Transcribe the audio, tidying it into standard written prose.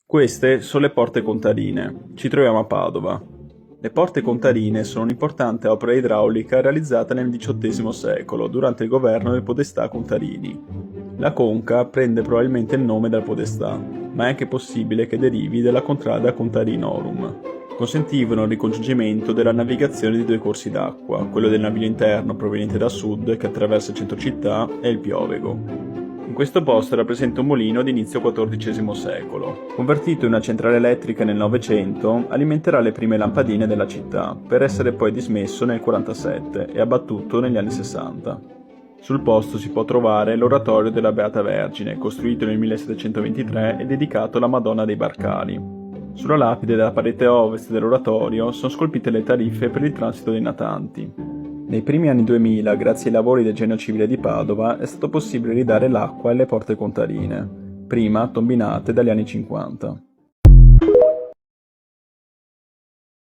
Queste sono le porte contadine. Ci troviamo a Padova. Le porte contadine sono un'importante opera idraulica realizzata nel XVIII secolo durante il governo dei podestà contadini. La conca prende probabilmente il nome dal podestà, ma è anche possibile che derivi dalla contrada contadinorum. Consentivano il ricongiungimento della navigazione di due corsi d'acqua, quello del naviglio interno proveniente da sud che attraversa il centro città e il piovego. In questo posto era presente un mulino di inizio XIV secolo. Convertito in una centrale elettrica nel Novecento, alimenterà le prime lampadine della città, per essere poi dismesso nel 47 e abbattuto negli anni 60. Sul posto si può trovare l'oratorio della Beata Vergine, costruito nel 1723 e dedicato alla Madonna dei Barcali. Sulla lapide della parete ovest dell'oratorio sono scolpite le tariffe per il transito dei natanti. Nei primi anni 2000, grazie ai lavori del Genio Civile di Padova, è stato possibile ridare l'acqua alle porte contadine, prima tombinate dagli anni 50.